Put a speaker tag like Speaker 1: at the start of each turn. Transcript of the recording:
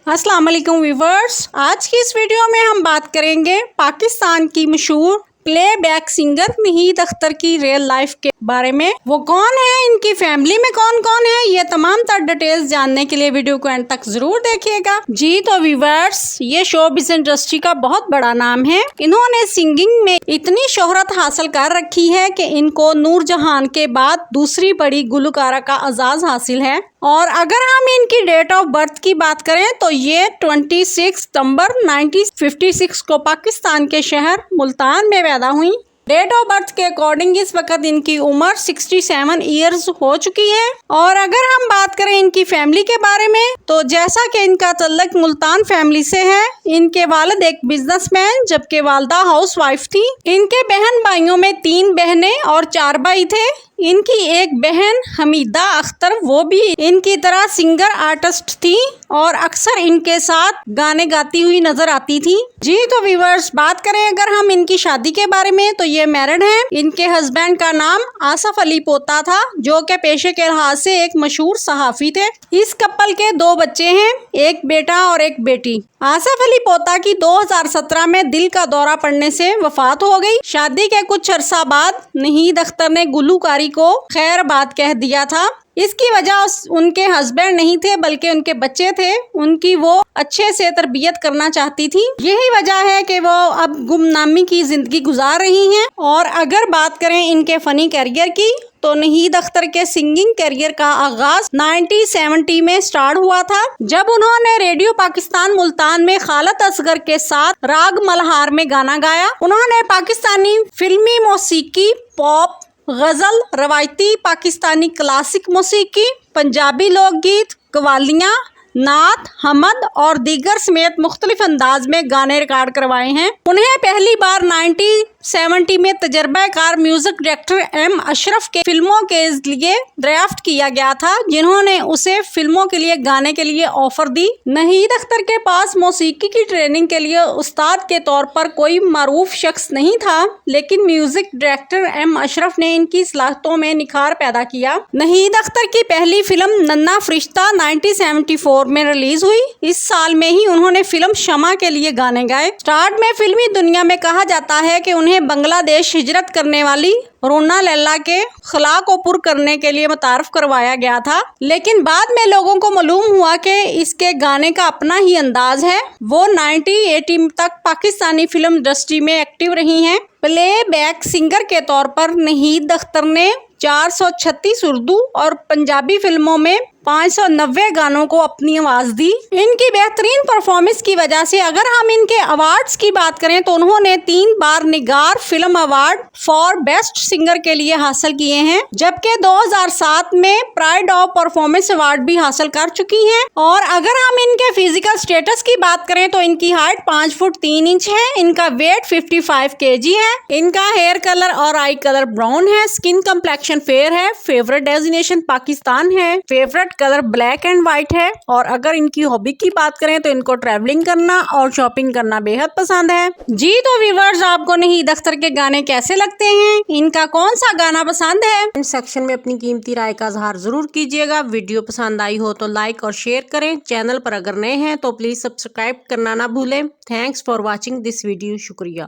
Speaker 1: अस्सलाम वालेकुम व्यूवर्स, आज की इस वीडियो में हम बात करेंगे पाकिस्तान की मशहूर प्ले बैक सिंगर नहीद अख्तर की रियल लाइफ के बारे में। वो कौन है, इनकी फैमिली में कौन कौन है, ये तमाम तर डिटेल्स जानने के लिए वीडियो को एंड तक जरूर देखिएगा। जी तो व्यूवर्स, ये शोबिज़ इंडस्ट्री का बहुत बड़ा नाम है। इन्होंने सिंगिंग में इतनी शोहरत हासिल कर रखी है कि इनको नूरजहान के बाद दूसरी बड़ी गुलकारा का एजाज हासिल है। और अगर हम इनकी डेट ऑफ बर्थ की बात करें तो ये 26 सितंबर 1956 को पाकिस्तान के शहर मुल्तान में पैदा हुई। डेट ऑफ बर्थ के अकॉर्डिंग इस वक्त इनकी उम्र 67 ईयर्स हो चुकी है। और अगर हम बात करें इनकी फैमिली के बारे में तो जैसा कि इनका तल्लुक मुल्तान फैमिली से है, इनके वालिद एक बिजनेसमैन जबकि वालदा हाउस वाइफ थी। इनके बहन भाइयों में 3 बहनें और 4 भाई थे। इनकी एक बहन हमीदा अख्तर, वो भी इनकी तरह सिंगर आर्टिस्ट थी और अक्सर इनके साथ गाने गाती हुई नजर आती थी। जी तो व्यूअर्स, बात करें अगर हम इनकी शादी के बारे में तो ये मैरिड हैं। इनके हस्बैंड का नाम आसफ अली पोता था, जो कि पेशे के लिहाज से एक मशहूर सहाफी थे। इस कपल के 2 बच्चे हैं, एक बेटा और एक बेटी। आसफ अली पोता की 2017 में दिल का दौरा पड़ने से वफात हो गई। शादी के कुछ अरसा बाद नहीद अख्तर ने गुलकारी को खैरबाद कह दिया था। इसकी वजह उनके हस्बैंड नहीं थे बल्कि उनके बच्चे थे। उनकी वो अच्छे से तरबियत करना चाहती थी। यही वजह है कि वो अब गुमनामी की जिंदगी गुजार रही हैं। और अगर बात करें इनके फनी करियर की तो नहीद अख्तर के सिंगिंग करियर का आगाज 1970 में स्टार्ट हुआ था, जब उन्होंने रेडियो पाकिस्तान मुल्तान में खालत असगर के साथ राग मल्हार में गाना गाया। उन्होंने पाकिस्तानी फिल्मी मौसीकी, पॉप, गजल, रवायती पाकिस्तानी क्लासिक मौसीकी, पंजाबी लोकगीत, कवालियाँ, नात, हमद और दीगर समेत मुख्तलिफ अंदाज में गाने रिकॉर्ड करवाए हैं। उन्हें पहली बार 1970 में तजर्बाकार म्यूजिक डायरेक्टर एम अशरफ के फिल्मों के लिए ड्राफ्ट किया गया था, जिन्होंने उसे फिल्मों के लिए गाने के लिए ऑफर दी। नहीद अख्तर के पास मौसीकी की ट्रेनिंग के लिए उस्ताद के तौर पर कोई मारूफ शख्स नहीं था, लेकिन म्यूजिक डायरेक्टर एम अशरफ ने इनकी सलाहियतों में निखार पैदा किया। नहीद अख्तर की पहली फिल्म नन्ना फरिश्ता 1974 में रिलीज हुई। इस साल में ही उन्होंने फिल्म शमा के लिए गाने गाए। स्टार्ट में फिल्मी दुनिया में कहा जाता है कि उन्हें बांग्लादेश हिजरत करने वाली रोना लैला के खला को पुर करने के लिए मुतारफ करवाया गया था, लेकिन बाद में लोगों को मालूम हुआ कि इसके गाने का अपना ही अंदाज है। वो 1980 तक पाकिस्तानी फिल्म इंडस्ट्री में एक्टिव रही हैं। प्ले बैक सिंगर के तौर पर नहीद अख्तर ने 436 उर्दू और पंजाबी फिल्मों में 590 गानों को अपनी आवाज दी। इनकी बेहतरीन परफॉर्मेंस की वजह से अगर हम इनके अवार्ड्स की बात करें तो उन्होंने 3 बार Nigar film award for best singer के लिए हासिल किए हैं, जबकि 2007 में प्राइड ऑफ परफॉर्मेंस अवार्ड भी हासिल कर चुकी हैं। और अगर हम इनके फिजिकल स्टेटस की बात करें तो इनकी हाइट 5 फुट 3 इंच है। इनका वेट 55 kg है। इनका हेयर कलर और आई कलर ब्राउन है। स्किन कम्प्लेक्शन फेयर है। फेवरेट डेजिनेशन पाकिस्तान है। Favourite colour black and white है। और अगर इनकी हॉबी की बात करें तो इनको ट्रैवलिंग करना और शॉपिंग करना बेहद पसंद है। जी तो व्यूअर्स, आपको नहीद अख्तर के गाने कैसे लगते हैं, इनका कौन सा गाना पसंद है, कमेंट सेक्शन में अपनी कीमती राय का इजहार जरूर कीजिएगा। वीडियो पसंद आई हो तो लाइक और शेयर करें। चैनल पर अगर नए हैं तो प्लीज सब्सक्राइब करना ना भूलें। Thanks for watching this video. शुक्रिया।